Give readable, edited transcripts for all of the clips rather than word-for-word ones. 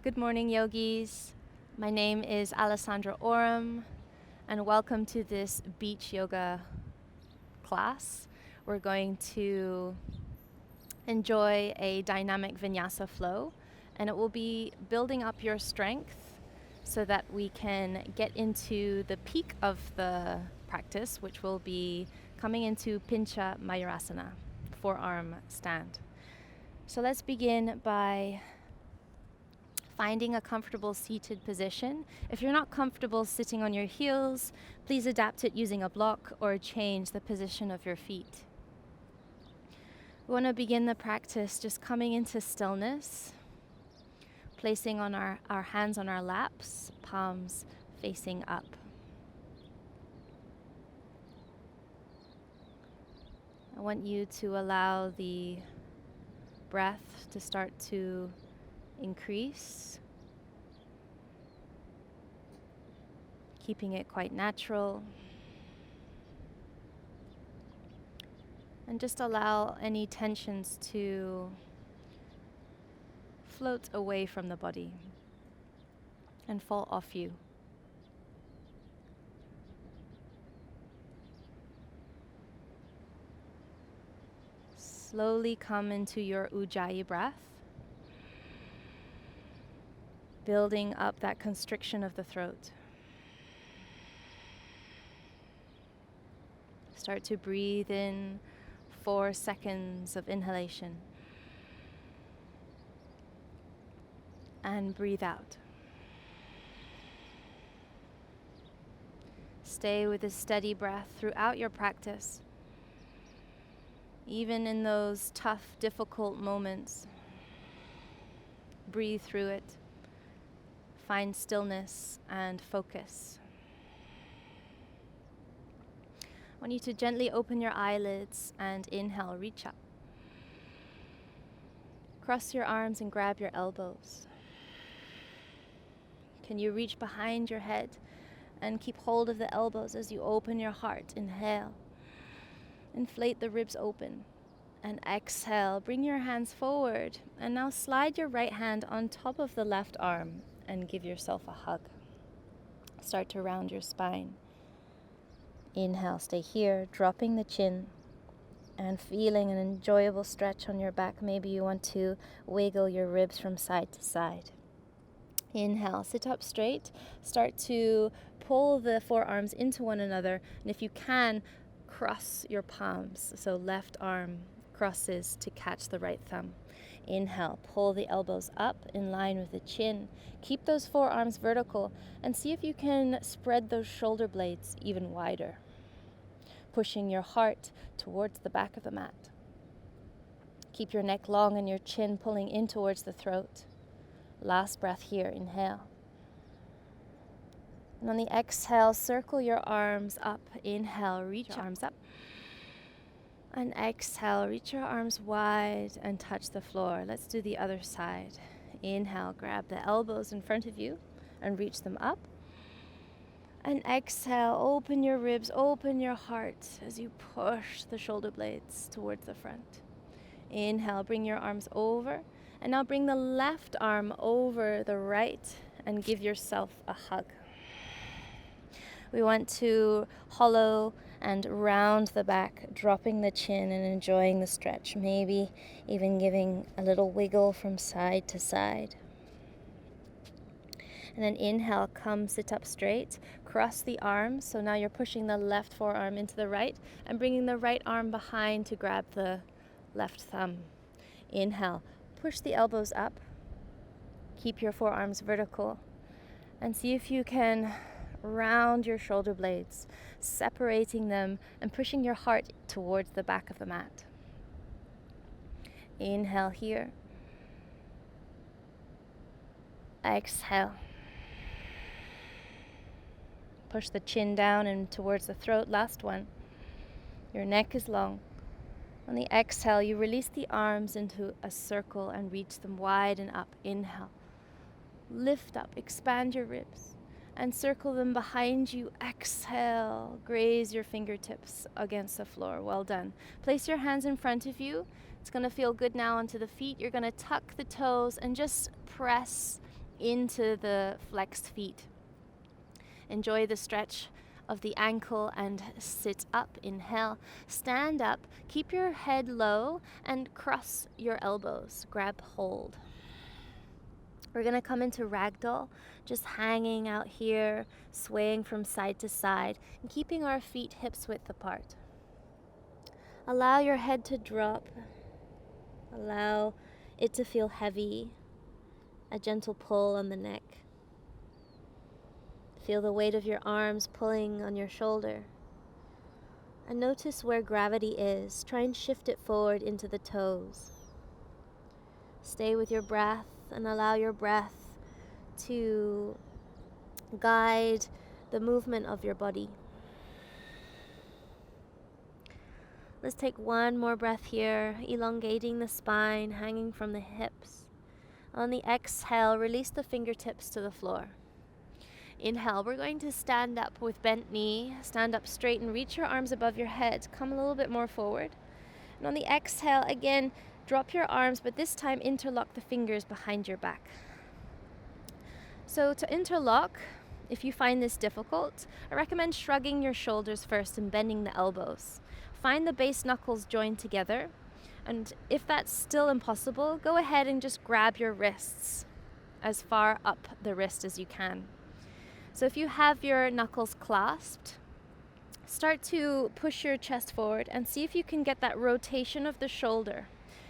Good morning, yogis. My name is Alessandra Oram, and welcome to this beach yoga class. We're going to enjoy a dynamic vinyasa flow, and it will be building up your strength so that we can get into the peak of the practice, which will be coming into PINCHA MAYURASANA, forearm stand. So let's begin by finding a comfortable seated position. If you're not comfortable sitting on your heels, please adapt it using a block or change the position of your feet. We want to begin the practice just coming into stillness, placing on our hands on our laps, palms facing up. I want you to allow the breath to start to increase, keeping it quite natural, and just allow any tensions to float away from the body and fall off you. Slowly come into your Ujjayi breath, building up that constriction of the throat. Start to breathe in 4 seconds of inhalation and breathe out. Stay with a steady breath throughout your practice, even in those tough, difficult moments. Breathe through it. Find stillness and focus. I want you to gently open your eyelids and inhale, reach up. Cross your arms and grab your elbows. Can you reach behind your head and keep hold of the elbows as you open your heart? Inhale. Inflate the ribs open. And exhale. Bring your hands forward. And now slide your right hand on top of the left arm and give yourself a hug. Start to round your spine. Inhale, stay here, dropping the chin and feeling an enjoyable stretch on your back. Maybe you want to wiggle your ribs from side to side. Inhale, sit up straight. Start to pull the forearms into one another. And if you can, cross your palms. So left arm crosses to catch the right thumb. Inhale, pull the elbows up in line with the chin. Keep those forearms vertical and see if you can spread those shoulder blades even wider, pushing your heart towards the back of the mat. Keep your neck long and your chin pulling in towards the throat. Last breath here, inhale. And on the exhale, circle your arms up. Inhale, reach your arms up. And exhale, reach your arms wide and touch the floor. Let's do the other side. Inhale, grab the elbows in front of you and reach them up. And exhale, open your ribs, open your heart as you push the shoulder blades towards the front. Inhale, bring your arms over. And now bring the left arm over the right and give yourself a hug. We want to hollow and round the back, dropping the chin and enjoying the stretch. Maybe even giving a little wiggle from side to side. And then inhale, come sit up straight, cross the arms. So now you're pushing the left forearm into the right and bringing the right arm behind to grab the left thumb. Inhale, push the elbows up. Keep your forearms vertical and see if you can round your shoulder blades, separating them and pushing your heart towards the back of the mat. Inhale here. Exhale. Push the chin down and towards the throat. Last one. Your neck is long. On the exhale, you release the arms into a circle and reach them wide and up. Inhale. Lift up, expand your ribs and circle them behind you. Exhale, graze your fingertips against the floor. Well done. Place your hands in front of you. It's going to feel good now onto the feet. You're going to tuck the toes and just press into the flexed feet. Enjoy the stretch of the ankle and sit up. Inhale, stand up, keep your head low and cross your elbows. Grab hold. We're going to come into Ragdoll, just hanging out here, swaying from side to side, and keeping our feet hips width apart. Allow your head to drop. Allow it to feel heavy, a gentle pull on the neck. Feel the weight of your arms pulling on your shoulder. And notice where gravity is. Try and shift it forward into the toes. Stay with your breath and allow your breath to guide the movement of your body. Let's take one more breath here, elongating the spine, hanging from the hips. On the exhale, release the fingertips to the floor. Inhale, we're going to stand up with bent knee, stand up straight and reach your arms above your head. Come a little bit more forward. And on the exhale, again, drop your arms, but this time interlock the fingers behind your back. So to interlock, if you find this difficult, I recommend shrugging your shoulders first and bending the elbows. Find the base knuckles joined together. And if that's still impossible, go ahead and just grab your wrists as far up the wrist as you can. So if you have your knuckles clasped, start to push your chest forward and see if you can get that rotation of the shoulder.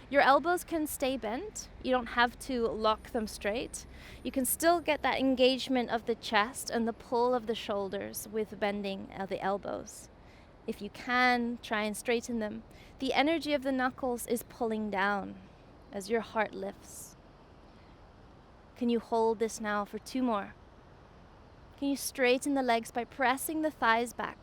Your elbows can stay bent. You don't have to lock them straight. You can still get that engagement of the chest and the pull of the shoulders with bending of the elbows. If you can, try and straighten them. The energy of the knuckles is pulling down as your heart lifts. Can you hold this now for 2 more? Can you straighten the legs by pressing the thighs back,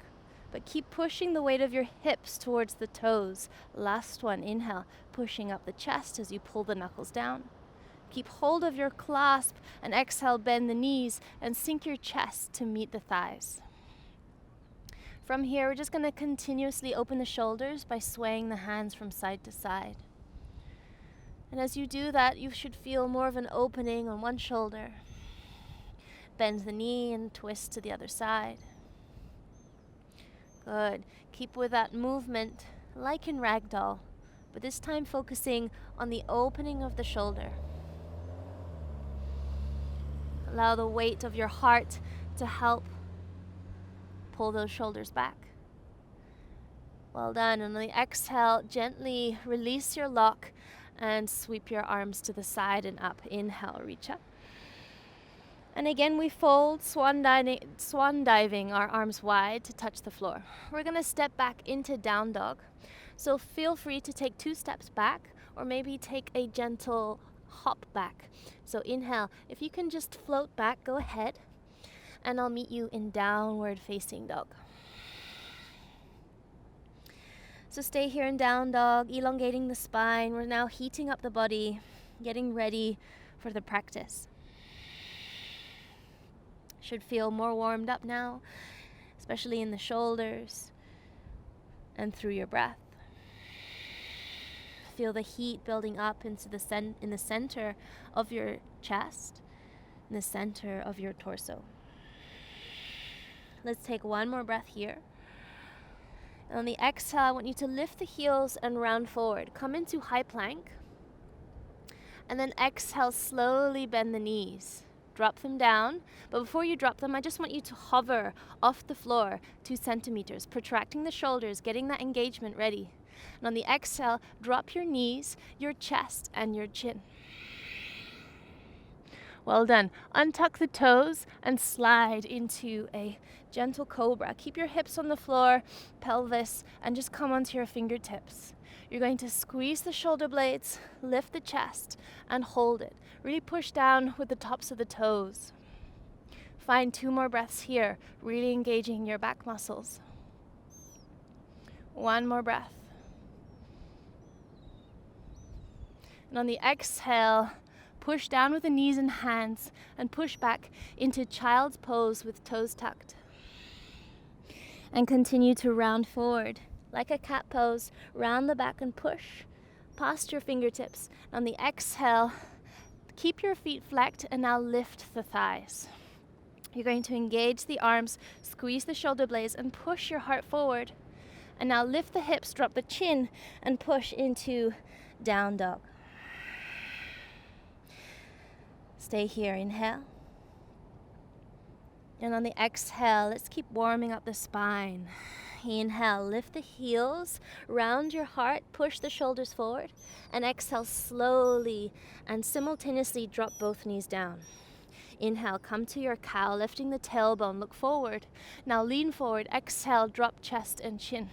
but keep pushing the weight of your hips towards the toes. Last one, inhale, pushing up the chest as you pull the knuckles down. Keep hold of your clasp and exhale, bend the knees and sink your chest to meet the thighs. From here, we're just going to continuously open the shoulders by swaying the hands from side to side. And as you do that, you should feel more of an opening on one shoulder. Bend the knee and twist to the other side. Good. Keep with that movement like in Ragdoll, but this time focusing on the opening of the shoulder. Allow the weight of your heart to help pull those shoulders back. Well done. And on the exhale, gently release your lock and sweep your arms to the side and up. Inhale, reach up. And again, we fold, swan diving our arms wide to touch the floor. We're going to step back into down dog. So feel free to take 2 steps back or maybe take a gentle hop back. So inhale. If you can just float back, go ahead. And I'll meet you in downward facing dog. So stay here in down dog, elongating the spine. We're now heating up the body, getting ready for the practice. Should feel more warmed up now, especially in the shoulders and through your breath. Feel the heat building up into in the center of your chest, in the center of your torso. Let's take one more breath here. And on the exhale, I want you to lift the heels and round forward. Come into high plank. And then exhale, slowly bend the knees. Drop them down. But before you drop them, I just want you to hover off the floor 2 centimeters, protracting the shoulders, getting that engagement ready. And on the exhale, drop your knees, your chest, and your chin. Well done. Untuck the toes and slide into a gentle cobra. Keep your hips on the floor, pelvis, and just come onto your fingertips. You're going to squeeze the shoulder blades, lift the chest, and hold it. Really push down with the tops of the toes. Find 2 more breaths here, really engaging your back muscles. 1 more breath. And on the exhale, push down with the knees and hands and push back into child's pose with toes tucked. And continue to round forward like a cat pose. Round the back and push past your fingertips. On the exhale, Keep your feet flecked and now lift the thighs. You're going to engage the arms, squeeze the shoulder blades and push your heart forward. And now lift the hips, drop the chin and push into down dog. Stay here, inhale. And on the exhale, let's keep warming up the spine. Inhale, lift the heels, round your heart, push the shoulders forward, and exhale slowly and simultaneously drop both knees down. Inhale, come to your cow, lifting the tailbone, look forward. Now lean forward, exhale, drop chest and chin.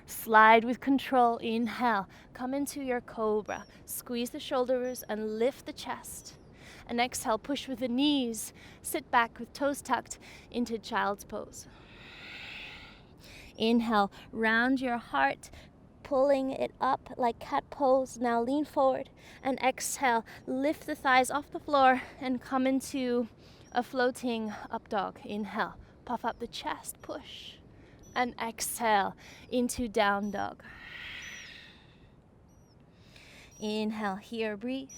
Slide with control, inhale, come into your cobra, squeeze the shoulders and lift the chest. And exhale, push with the knees, sit back with toes tucked into child's pose. Inhale, round your heart, pulling it up like cat pose. Now lean forward and exhale, lift the thighs off the floor and come into a floating up dog. Inhale, puff up the chest, push. And exhale into down dog. Inhale, here, breathe.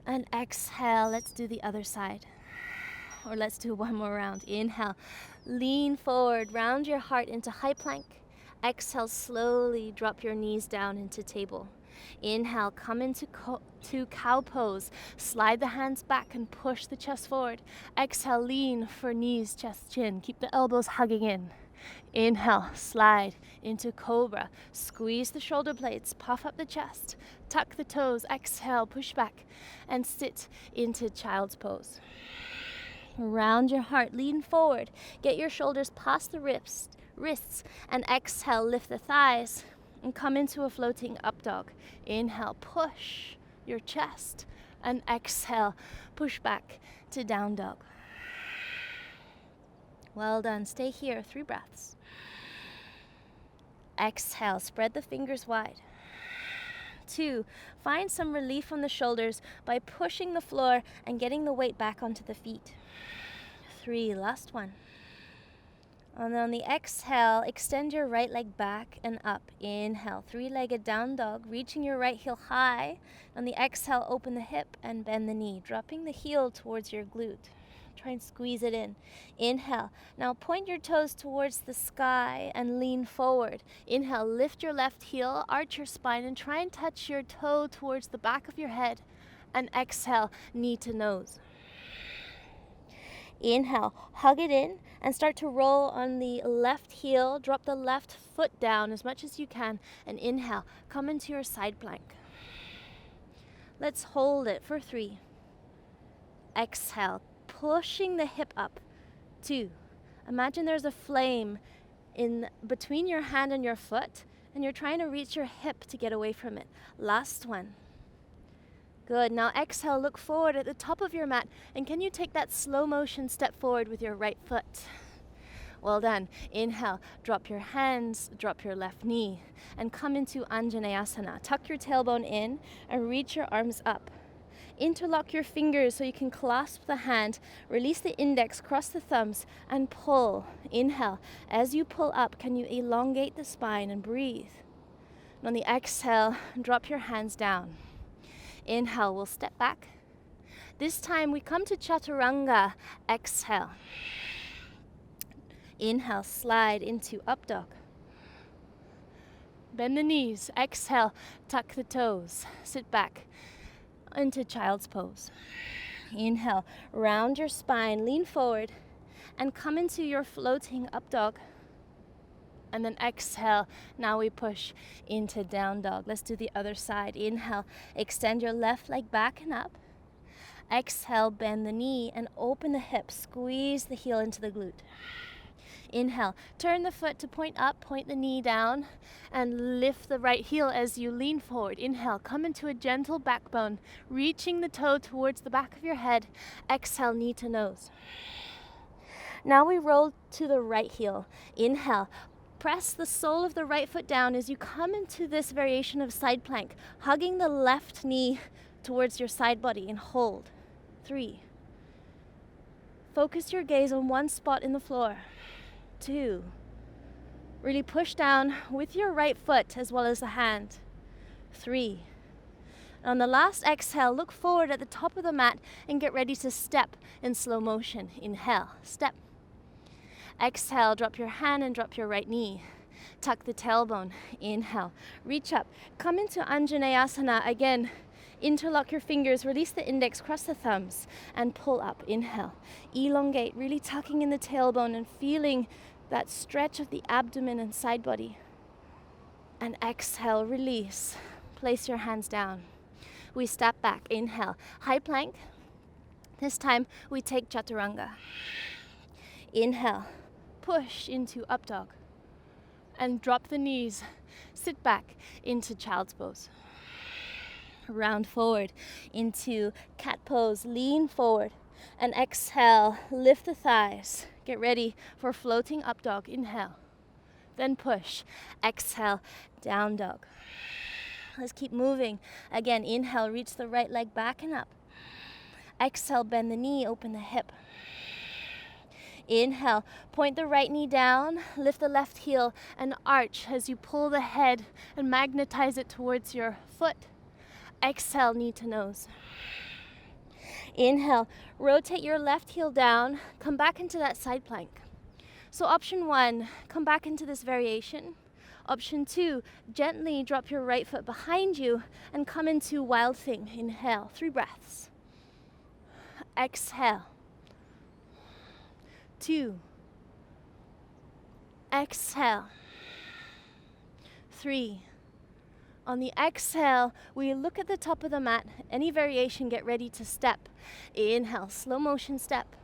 And exhale, let's do the other side. Or let's do one more round. Inhale, lean forward, round your heart into high plank. Exhale, slowly drop your knees down into table. Inhale, come into cow pose. Slide the hands back and push the chest forward. Exhale, lean for knees, chest, chin. Keep the elbows hugging in. Inhale, slide into cobra. Squeeze the shoulder blades, puff up the chest, tuck the toes. Exhale, push back and sit into child's pose. Round your heart, lean forward. Get your shoulders past the wrists, and exhale, lift the thighs and come into a floating up dog. Inhale, push your chest, and exhale, push back to down dog. Well done. Stay here, 3 breaths. Exhale, spread the fingers wide. 2, find some relief from the shoulders by pushing the floor and getting the weight back onto the feet. 3, last one. And on the exhale, extend your right leg back and up. Inhale, 3-legged down dog, reaching your right heel high. On the exhale, open the hip and bend the knee, dropping the heel towards your glute. Try and squeeze it in. Inhale. Now point your toes towards the sky and lean forward. Inhale, lift your left heel, arch your spine, and try and touch your toe towards the back of your head. And exhale, knee to nose. Inhale, hug it in and start to roll on the left heel. Drop the left foot down as much as you can. And inhale, come into your side plank. Let's hold it for 3. Exhale, pushing the hip up. 2, imagine there's a flame in between your hand and your foot, and you're trying to reach your hip to get away from it. Last one. Good. Now exhale, look forward at the top of your mat, and can you take that slow motion step forward with your right foot? Well done. Inhale, drop your hands, drop your left knee, and come into Anjaneyasana. Tuck your tailbone in and reach your arms up. Interlock your fingers so you can clasp the hand, release the index, cross the thumbs, and pull. Inhale. As you pull up, can you elongate the spine and breathe? And on the exhale, drop your hands down. Inhale, we'll step back. This time we come to Chaturanga. Exhale. Inhale, slide into up dog. Bend the knees. Exhale, tuck the toes. Sit back into child's pose. Inhale, round your spine, lean forward, and come into your floating up dog. And then exhale, now we push into down dog. Let's do the other side. Inhale, extend your left leg back and up. Exhale, bend the knee and open the hip. Squeeze the heel into the glute. Inhale, turn the foot to point up, point the knee down, and lift the right heel as you lean forward. Inhale, come into a gentle backbone, reaching the toe towards the back of your head. Exhale, knee to nose. Now we roll to the right heel. Inhale, press the sole of the right foot down as you come into this variation of side plank, hugging the left knee towards your side body, and hold. 3. Focus your gaze on one spot in the floor. 2. Really push down with your right foot as well as the hand. 3. On the last exhale, look forward at the top of the mat and get ready to step in slow motion. Inhale, step. Exhale, drop your hand and drop your right knee. Tuck the tailbone. Inhale, reach up. Come into Anjaneyasana. Again, interlock your fingers, release the index, cross the thumbs, and pull up. Inhale, elongate, really tucking in the tailbone and feeling that stretch of the abdomen and side body. And exhale, release. Place your hands down. We step back. Inhale, high plank. This time we take Chaturanga. Inhale, push into up dog. And drop the knees. Sit back into child's pose. Round forward into cat pose. Lean forward. And exhale, lift the thighs. Get ready for floating up dog. Inhale. Then push. Exhale, down dog. Let's keep moving. Again, inhale, reach the right leg back and up. Exhale, bend the knee, open the hip. Inhale, point the right knee down, lift the left heel and arch as you pull the head and magnetize it towards your foot. Exhale, knee to nose. Inhale, rotate your left heel down, come back into that side plank. So option 1, come back into this variation. Option 2, gently drop your right foot behind you and come into wild thing. Inhale, 3 breaths. Exhale. 2. Exhale. 3. On the exhale, we look at the top of the mat. Any variation, get ready to step. Inhale, slow motion step.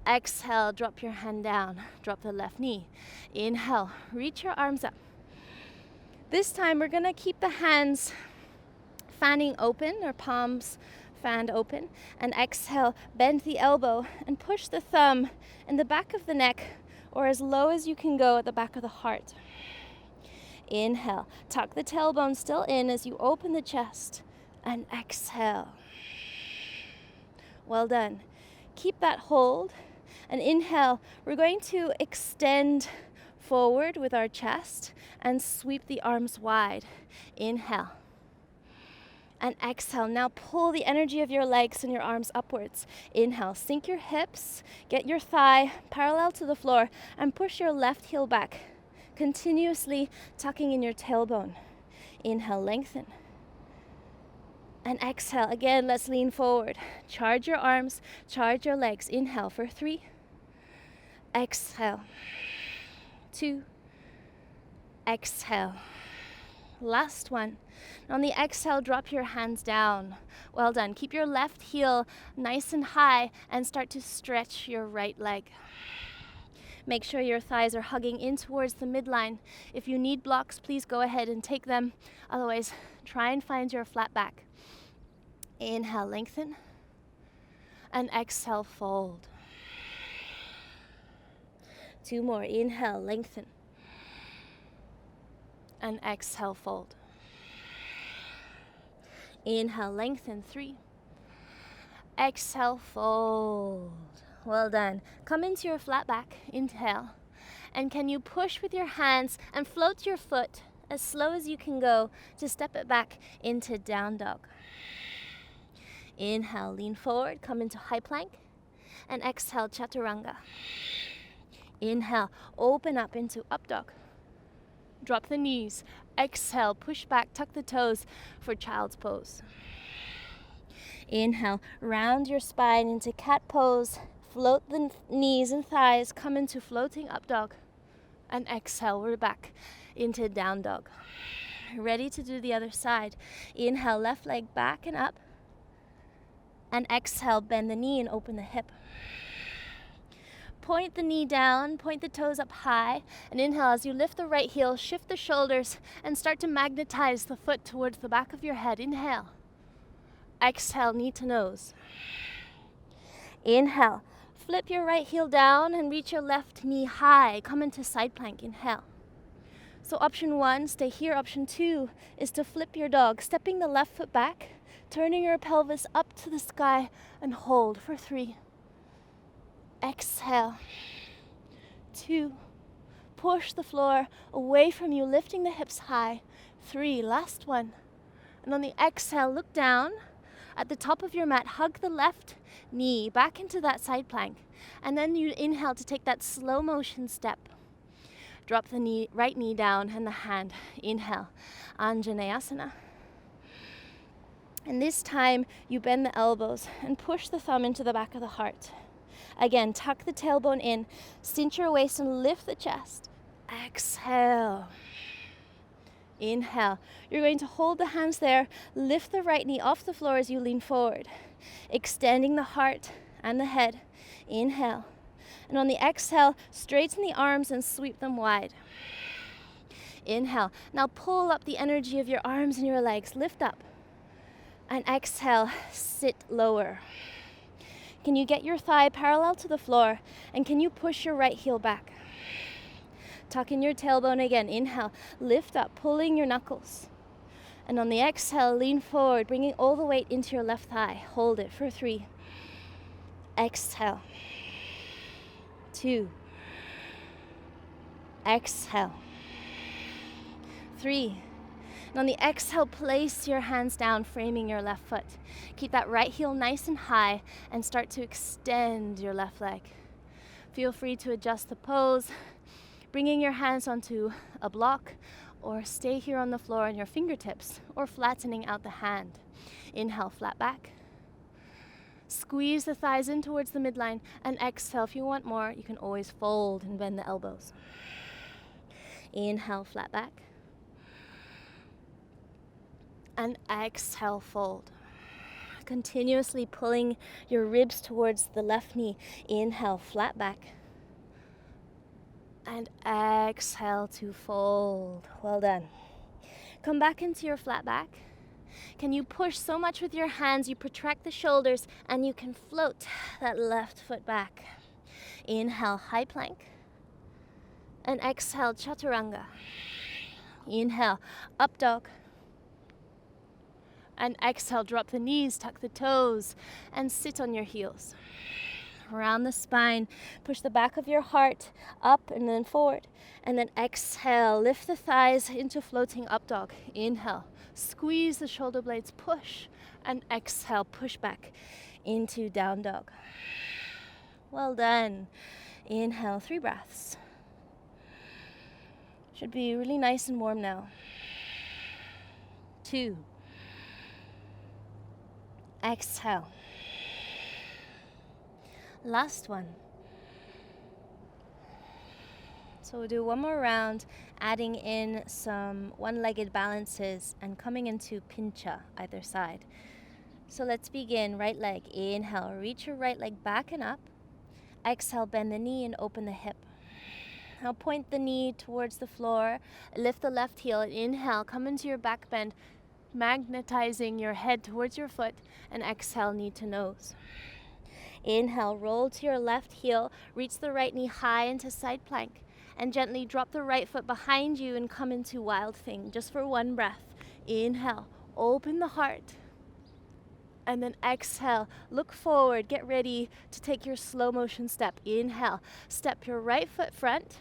Exhale, drop your hand down, drop the left knee. Inhale, reach your arms up. This time we're gonna keep the hands fanning open, or palms fanned open. And exhale, bend the elbow and push the thumb in the back of the neck, or as low as you can go at the back of the heart. Inhale, tuck the tailbone still in as you open the chest. And exhale. Well done. Keep that hold. And inhale, we're going to extend forward with our chest and sweep the arms wide. Inhale. And exhale. Now pull the energy of your legs and your arms upwards. Inhale, sink your hips, get your thigh parallel to the floor, and push your left heel back, continuously tucking in your tailbone. Inhale, lengthen. And exhale. Again, let's lean forward. Charge your arms, charge your legs. Inhale for 3. Exhale. 2. Exhale. Last one. On the exhale, drop your hands down. Well done. Keep your left heel nice and high and start to stretch your right leg. Make sure your thighs are hugging in towards the midline. If you need blocks, please go ahead and take them. Otherwise, try and find your flat back. Inhale, lengthen. And exhale, fold. 2 more. Inhale, lengthen. And exhale, fold. Inhale, lengthen. 3. Exhale, fold. Well done. Come into your flat back. Inhale. And can you push with your hands and float your foot as slow as you can go to step it back into down dog. Inhale, lean forward, come into high plank. And exhale, Chaturanga. Inhale, open up into up dog. Drop the knees. Exhale, push back, tuck the toes for child's pose. Inhale, round your spine into cat pose. Float the knees and thighs, come into floating up dog. And exhale, we're back into down dog. Ready to do the other side. Inhale, left leg back and up. And exhale, bend the knee and open the hip. Point the knee down, point the toes up high, and inhale as you lift the right heel, shift the shoulders, and start to magnetize the foot towards the back of your head. Inhale. Exhale, knee to nose. Inhale. Flip your right heel down and reach your left knee high. Come into side plank. Inhale. So option 1, stay here. Option 2 is to flip your dog, stepping the left foot back, turning your pelvis up to the sky, and hold for 3. Exhale. 2. Push the floor away from you, lifting the hips high. 3. Last one. And on the exhale, look down at the top of your mat, hug the left knee back into that side plank. And then you inhale to take that slow motion step. Drop the right knee down and the hand. Inhale, Anjaneyasana. And this time you bend the elbows and push the thumb into the back of the heart. Again, tuck the tailbone in, cinch your waist and lift the chest. Exhale. Inhale. You're going to hold the hands there, lift the right knee off the floor as you lean forward, extending the heart and the head. Inhale. And on the exhale, straighten the arms and sweep them wide. Inhale. Now pull up the energy of your arms and your legs. Lift up. And exhale, sit lower. Can you get your thigh parallel to the floor? And can you push your right heel back? Tuck in your tailbone again. Inhale, lift up, pulling your knuckles. And on the exhale, lean forward, bringing all the weight into your left thigh. Hold it for 3. Exhale. 2. Exhale. 3. And on the exhale, place your hands down, framing your left foot. Keep that right heel nice and high and start to extend your left leg. Feel free to adjust the pose, bringing your hands onto a block, or stay here on the floor on your fingertips, or flattening out the hand. Inhale, flat back. Squeeze the thighs in towards the midline, and exhale. If you want more, you can always fold and bend the elbows. Inhale, flat back. And exhale, fold. Continuously pulling your ribs towards the left knee. Inhale, flat back. And exhale to fold. Well done. Come back into your flat back. Can you push so much with your hands, you protract the shoulders, and you can float that left foot back. Inhale, high plank. And exhale, Chaturanga. Inhale, up dog. And exhale, drop the knees, tuck the toes, and sit on your heels. Around the spine, push the back of your heart up and then forward. And then exhale, lift the thighs into floating up dog. Inhale, squeeze the shoulder blades, push. And exhale, push back into down dog. Well done. Inhale, 3 breaths. Should be really nice and warm now. 2. Exhale. Last one. So we'll do one more round, adding in some one-legged balances and coming into pincha either side. So let's begin. Right leg. Inhale. Reach your right leg back and up. Exhale. Bend the knee and open the hip. Now point the knee towards the floor. Lift the left heel. Inhale. Come into your back bend, magnetizing your head towards your foot, and exhale, knee to nose. Inhale, roll to your left heel, reach the right knee high into side plank, and gently drop the right foot behind you and come into wild thing, just for 1 breath. Inhale, open the heart, and then exhale, look forward, get ready to take your slow motion step. Inhale, step your right foot front,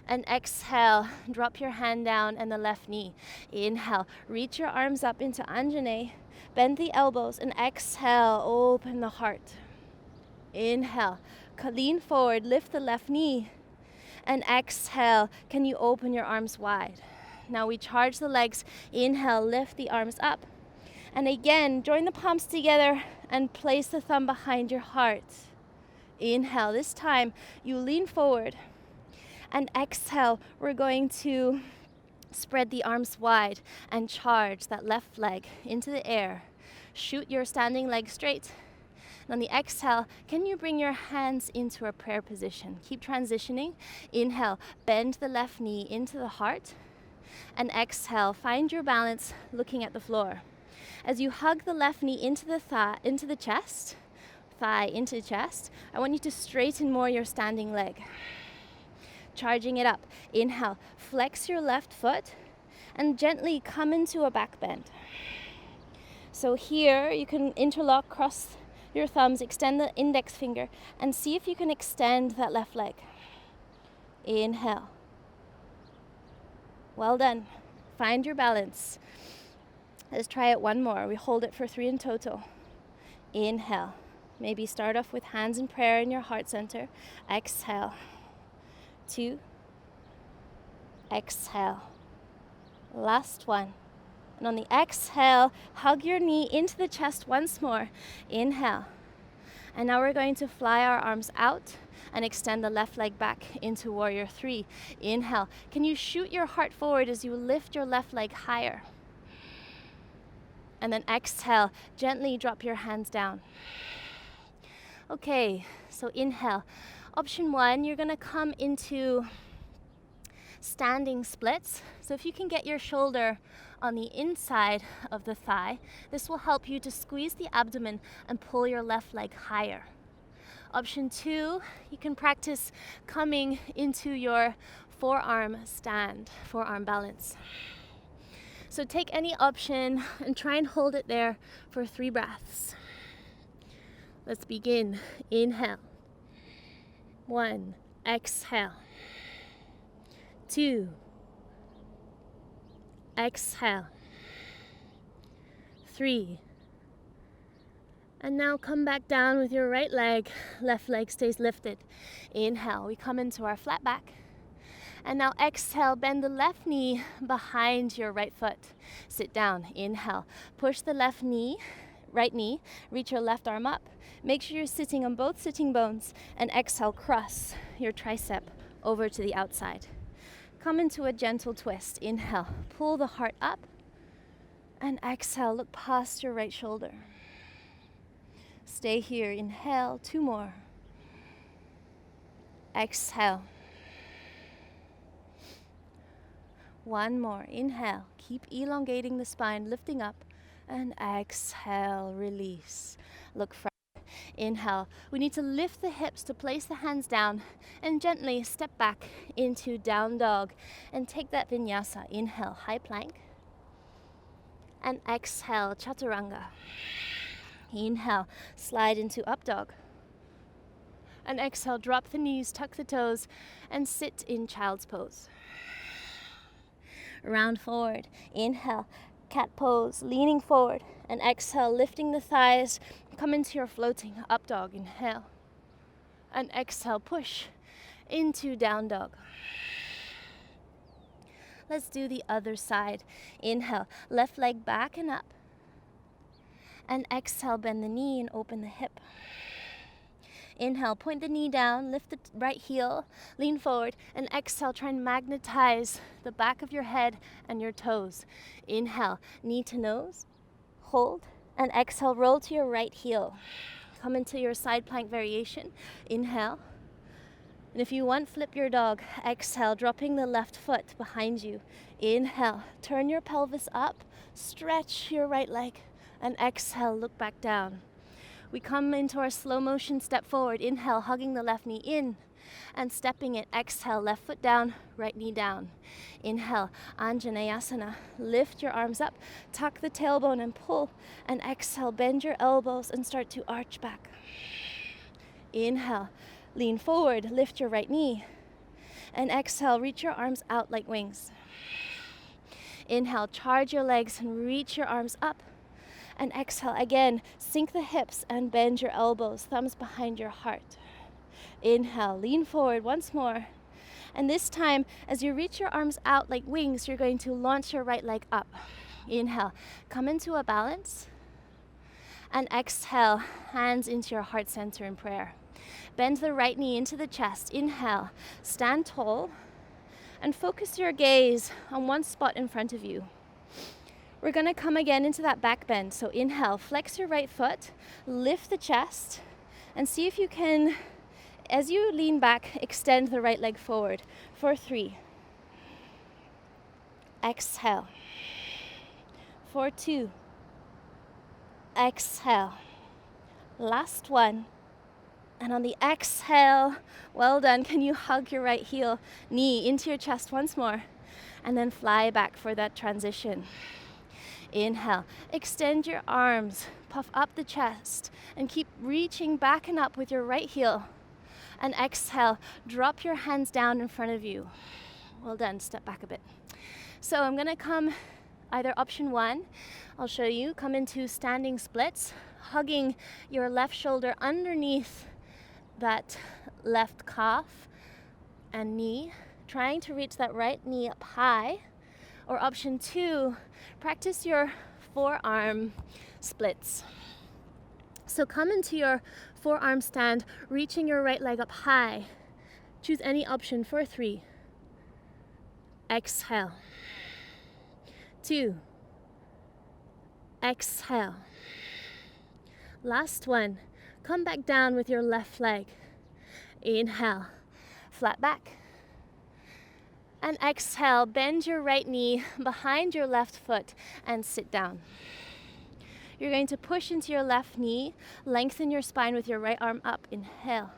and exhale, drop your hand down and the left knee. Inhale, reach your arms up into Anjaneyasana, bend the elbows, and exhale, open the heart. Inhale, lean forward, lift the left knee, and exhale, can you open your arms wide? Now we charge the legs. Inhale, lift the arms up, and again, join the palms together and place the thumb behind your heart. Inhale, this time you lean forward. And exhale, we're going to spread the arms wide and charge that left leg into the air. Shoot your standing leg straight. And on the exhale, can you bring your hands into a prayer position? Keep transitioning. Inhale, bend the left knee into the heart. And exhale, find your balance looking at the floor. As you hug the left knee into the thigh into the chest, I want you to straighten more your standing leg. Charging it up. Inhale, flex your left foot and gently come into a back bend. So here you can interlock, cross your thumbs, extend the index finger, and see if you can extend that left leg. Inhale. Well done. Find your balance. Let's try it one more. We hold it for 3 in total. Inhale. Maybe start off with hands in prayer in your heart center. Exhale. 2. Exhale. Last one. And on the exhale, hug your knee into the chest once more. Inhale. And now we're going to fly our arms out and extend the left leg back into warrior 3. Inhale. Can you shoot your heart forward as you lift your left leg higher? And then exhale, gently drop your hands down. Okay, so inhale. Option 1, you're gonna come into standing splits. So if you can get your shoulder on the inside of the thigh, this will help you to squeeze the abdomen and pull your left leg higher. Option 2, you can practice coming into your forearm stand, forearm balance. So take any option and try and hold it there for 3 breaths. Let's begin. Inhale. 1, exhale. 2, exhale. 3. And now come back down with your right leg. Left leg stays lifted. Inhale, we come into our flat back. And now exhale, bend the left knee behind your right foot. Sit down, inhale. Push the left knee, right knee, reach your left arm up. Make sure you're sitting on both sitting bones. And exhale, cross your tricep over to the outside. Come into a gentle twist. Inhale, pull the heart up. And exhale, look past your right shoulder. Stay here, inhale, 2 more. Exhale. 1 more, inhale, keep elongating the spine, lifting up, and exhale, release. Look front, inhale. We need to lift the hips to place the hands down and gently step back into down dog and take that vinyasa. Inhale, high plank, and exhale, chaturanga. Inhale, slide into up dog, and exhale, drop the knees, tuck the toes, and sit in child's pose. Round forward. Inhale, cat pose, leaning forward. And exhale, lifting the thighs. Come into your floating up dog. Inhale. And exhale, push into down dog. Let's do the other side. Inhale, left leg back and up. And exhale, bend the knee and open the hip. Inhale, point the knee down, lift the right heel, lean forward, and exhale, try and magnetize the back of your head and your toes. Inhale, knee to nose, hold, and exhale, roll to your right heel. Come into your side plank variation. Inhale, and if you want, flip your dog. Exhale, dropping the left foot behind you. Inhale, turn your pelvis up, stretch your right leg, and exhale, look back down. We come into our slow motion step forward. Inhale, hugging the left knee in and stepping it. Exhale, left foot down, right knee down. Inhale, Anjaneyasana. Lift your arms up, tuck the tailbone and pull. And exhale, bend your elbows and start to arch back. Inhale, lean forward, lift your right knee. And exhale, reach your arms out like wings. Inhale, charge your legs and reach your arms up. And exhale, again, sink the hips and bend your elbows, thumbs behind your heart. Inhale, lean forward once more. And this time, as you reach your arms out like wings, you're going to launch your right leg up. Inhale, come into a balance. And exhale, hands into your heart center in prayer. Bend the right knee into the chest. Inhale, stand tall. And focus your gaze on one spot in front of you. We're going to come again into that back bend. So inhale, flex your right foot, lift the chest, and see if you can, as you lean back, extend the right leg forward for 3. Exhale. For 2. Exhale. Last one. And on the exhale, well done. Can you hug your right heel, knee into your chest once more, and then fly back for that transition. Inhale, extend your arms, puff up the chest, and keep reaching back and up with your right heel. And exhale, drop your hands down in front of you. Well done, step back a bit. So I'm gonna come either option 1 I'll show you. Come into standing splits, hugging your left shoulder underneath that left calf and knee, trying to reach that right knee up high. Or option 2, practice your forearm splits. So come into your forearm stand, reaching your right leg up high. Choose any option for 3. Exhale. 2. Exhale. Last one. Come back down with your left leg. Inhale. Flat back. And exhale. Bend your right knee behind your left foot and sit down. You're going to push into your left knee, lengthen your spine with your right arm up. Inhale.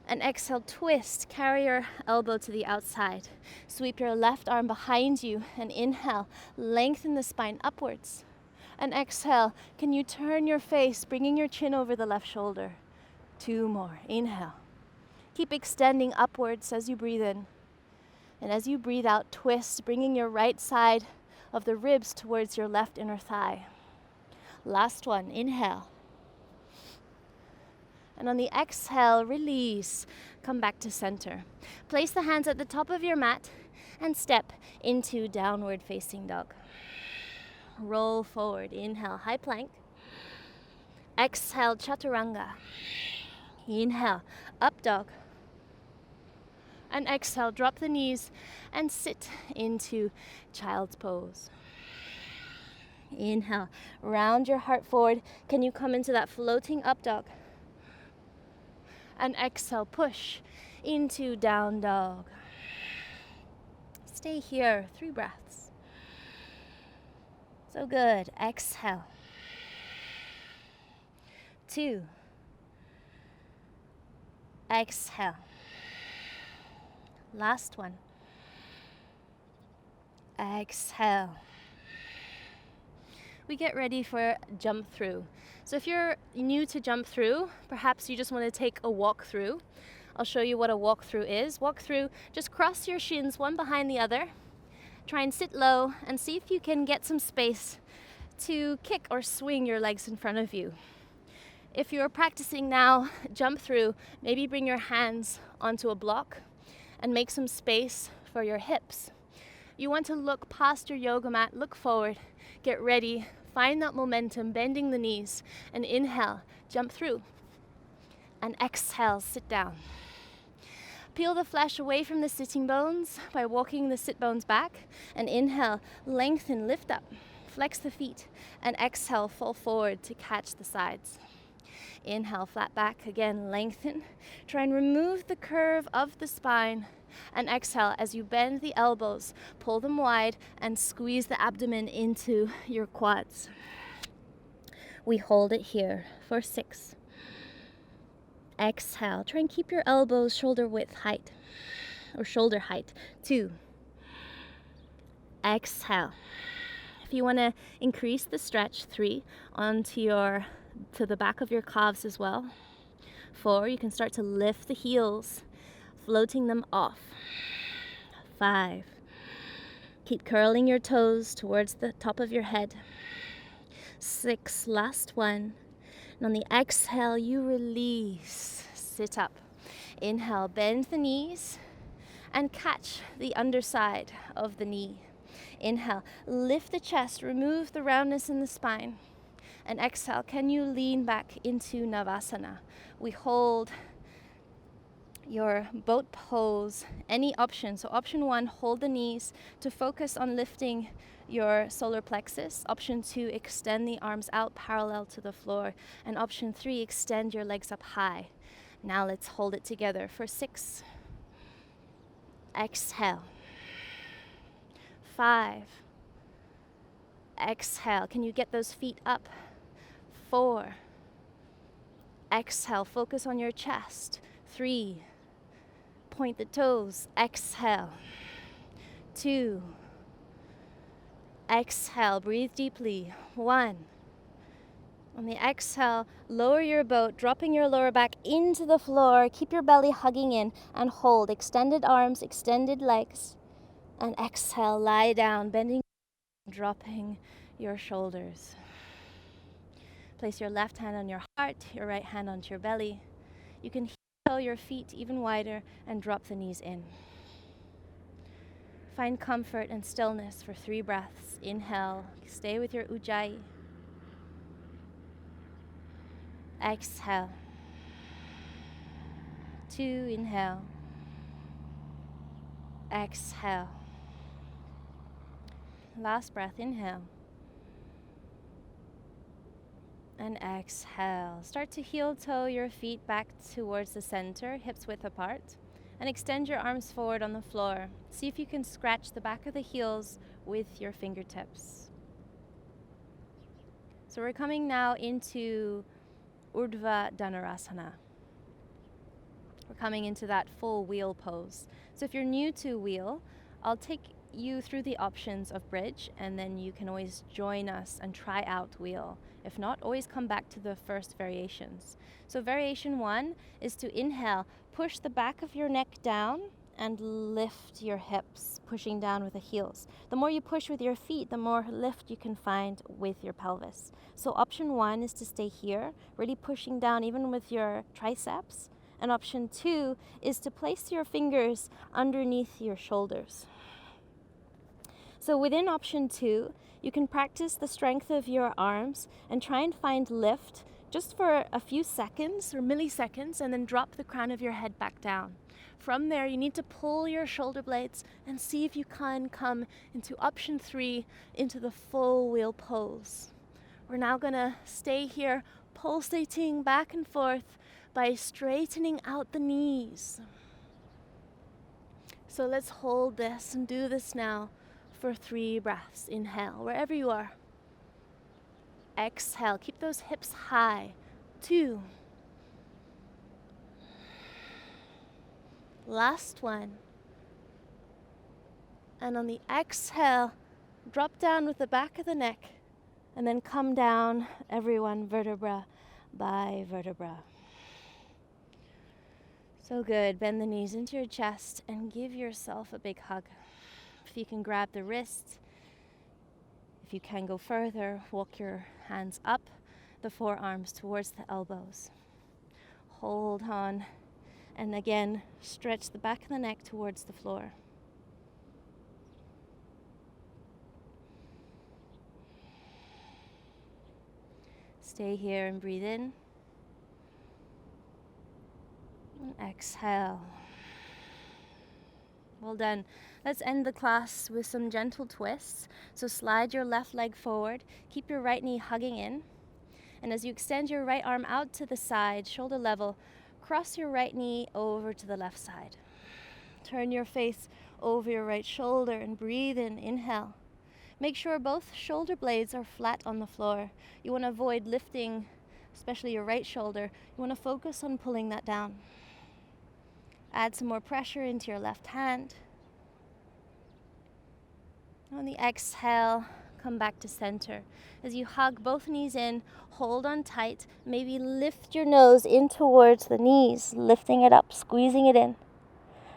And exhale, twist, carry your elbow to the outside. Sweep your left arm behind you and inhale, lengthen the spine upwards. And exhale, can you turn your face, bringing your chin over the left shoulder? 2 more, inhale. Keep extending upwards as you breathe in. And as you breathe out, twist, bringing your right side of the ribs towards your left inner thigh. Last one, inhale. And on the exhale, release. Come back to center. Place the hands at the top of your mat and step into downward facing dog. Roll forward. Inhale, high plank. Exhale, Chaturanga. Inhale, up dog. And exhale, drop the knees and sit into child's pose. Inhale, round your heart forward. Can you come into that floating up dog? And exhale, push into down dog. Stay here, 3 breaths. So good. Exhale. 2. Exhale. Last one. Exhale. We get ready for jump through. So if you're new to jump through, perhaps you just want to take a walk through. I'll show you what a walk through is. Walk through, just cross your shins one behind the other. Try and sit low and see if you can get some space to kick or swing your legs in front of you. If you're practicing now, jump through, maybe bring your hands onto a block and make some space for your hips. You want to look past your yoga mat, look forward, get ready, find that momentum, bending the knees, and inhale, jump through. And exhale, sit down. Peel the flesh away from the sitting bones by walking the sit bones back, and inhale, lengthen, lift up, flex the feet, and exhale, fall forward to catch the sides. Inhale, flat back, again, lengthen. Try and remove the curve of the spine, and exhale as you bend the elbows, pull them wide, and squeeze the abdomen into your quads. We hold it here for 6. Exhale, try and keep your elbows shoulder width height, or shoulder height. 2. Exhale. If you want to increase the stretch, 3, to the back of your calves as well. 4, you can start to lift the heels, floating them off. 5, keep curling your toes towards the top of your head. 6, last one. And on the exhale, you release, sit up. Inhale, bend the knees and catch the underside of the knee. Inhale, lift the chest, remove the roundness in the spine. And exhale, can you lean back into Navasana? We hold your boat pose, any option. So option 1, hold the knees to focus on lifting your solar plexus. Option 2, extend the arms out parallel to the floor. And option 3, extend your legs up high. Now let's hold it together for 6. Exhale. 5. Exhale. Can you get those feet up? 4. Exhale. Focus on your chest. 3. Point the toes. Exhale. 2. Exhale. Breathe deeply. 1. On the exhale, lower your boat, dropping your lower back into the floor. Keep your belly hugging in and hold. Extended arms, extended legs. And exhale, lie down, bending, dropping your shoulders. Place your left hand on your heart, your right hand onto your belly. You can heel your feet even wider and drop the knees in. Find comfort and stillness for 3 breaths. Inhale, stay with your ujjayi. Exhale. 2, inhale. Exhale. Last breath, inhale. And exhale. Start to heel toe your feet back towards the center, hips width apart. And extend your arms forward on the floor. See if you can scratch the back of the heels with your fingertips. So we're coming now into Urdhva Dhanurasana. We're coming into that full wheel pose. So if you're new to wheel, I'll take you through the options of bridge, and then you can always join us and try out wheel. If not, always come back to the first variations. So variation 1 is to inhale, push the back of your neck down and lift your hips, pushing down with the heels. The more you push with your feet, the more lift you can find with your pelvis. So option 1 is to stay here, really pushing down even with your triceps. And option 2 is to place your fingers underneath your shoulders. So within option 2, you can practice the strength of your arms and try and find lift just for a few seconds or milliseconds, and then drop the crown of your head back down. From there, you need to pull your shoulder blades and see if you can come into option 3, into the full wheel pose. We're now gonna stay here, pulsating back and forth by straightening out the knees. So let's hold this and do this now for 3 breaths. Inhale, wherever you are. Exhale, keep those hips high. 2. Last one. And on the exhale, drop down with the back of the neck, and then come down, everyone, vertebra by vertebra. So good. Bend the knees into your chest and give yourself a big hug. If you can grab the wrists, if you can go further, walk your hands up, the forearms towards the elbows. Hold on, and again, stretch the back of the neck towards the floor. Stay here and breathe in. And exhale. Well done. Let's end the class with some gentle twists. So slide your left leg forward, keep your right knee hugging in, and as you extend your right arm out to the side, shoulder level, cross your right knee over to the left side. Turn your face over your right shoulder and breathe in. Inhale. Make sure both shoulder blades are flat on the floor. You want to avoid lifting, especially your right shoulder. You want to focus on pulling that down. Add some more pressure into your left hand. On the exhale, come back to center. As you hug both knees in, hold on tight. Maybe lift your nose in towards the knees, lifting it up, squeezing it in.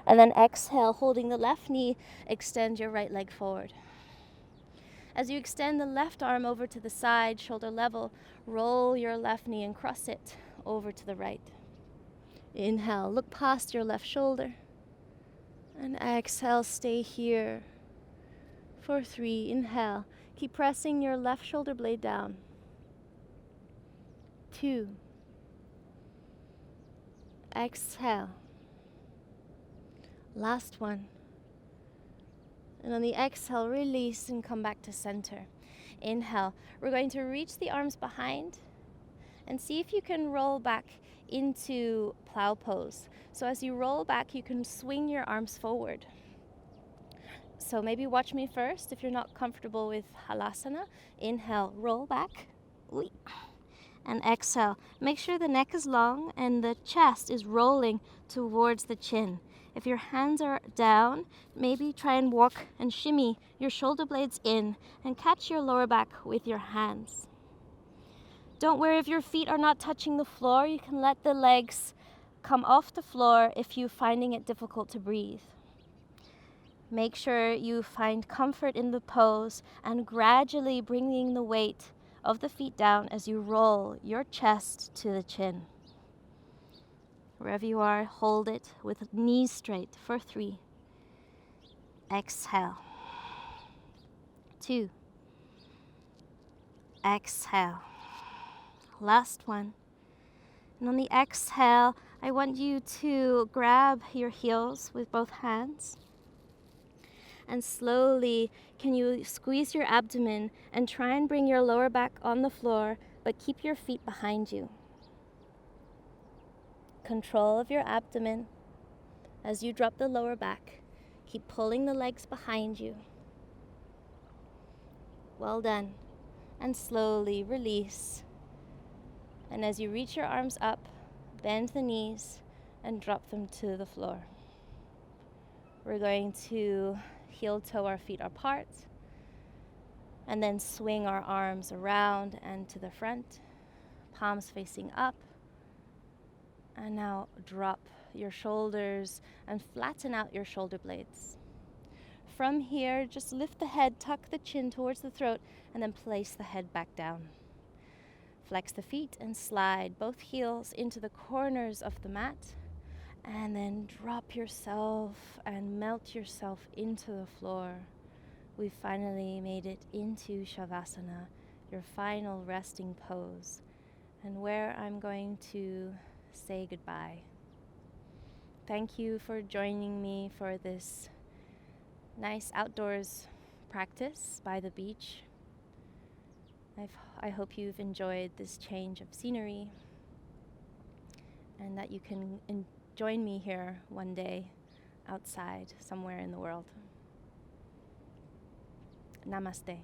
And then exhale, holding the left knee, extend your right leg forward. As you extend the left arm over to the side, shoulder level, roll your left knee and cross it over to the right. Inhale, look past your left shoulder. And exhale, stay here for 3. Inhale, keep pressing your left shoulder blade down. 2. Exhale. Last one. And on the exhale, release and come back to center. Inhale, we're going to reach the arms behind and see if you can roll back into plow pose. So as you roll back, you can swing your arms forward. So maybe watch me first if you're not comfortable with Halasana. Inhale, roll back. And exhale. Make sure the neck is long and the chest is rolling towards the chin. If your hands are down, maybe try and walk and shimmy your shoulder blades in and catch your lower back with your hands. Don't worry if your feet are not touching the floor. You can let the legs come off the floor if you're finding it difficult to breathe. Make sure you find comfort in the pose and gradually bringing the weight of the feet down as you roll your chest to the chin. Wherever you are, hold it with knees straight for 3. Exhale. 2. Exhale. Last one. And on the exhale, I want you to grab your heels with both hands. And slowly, can you squeeze your abdomen and try and bring your lower back on the floor, but keep your feet behind you. Control of your abdomen as you drop the lower back. Keep pulling the legs behind you. Well done. And slowly release. And as you reach your arms up, bend the knees and drop them to the floor. We're going to heel toe our feet apart and then swing our arms around and to the front, palms facing up. And now drop your shoulders and flatten out your shoulder blades. From here, just lift the head, tuck the chin towards the throat, and then place the head back down. Flex the feet and slide both heels into the corners of the mat, and then drop yourself and melt yourself into the floor. We've finally made it into Shavasana, your final resting pose, and where I'm going to say goodbye. Thank you for joining me for this nice outdoors practice by the beach. I hope you've enjoyed this change of scenery and that you can join me here one day outside somewhere in the world. Namaste.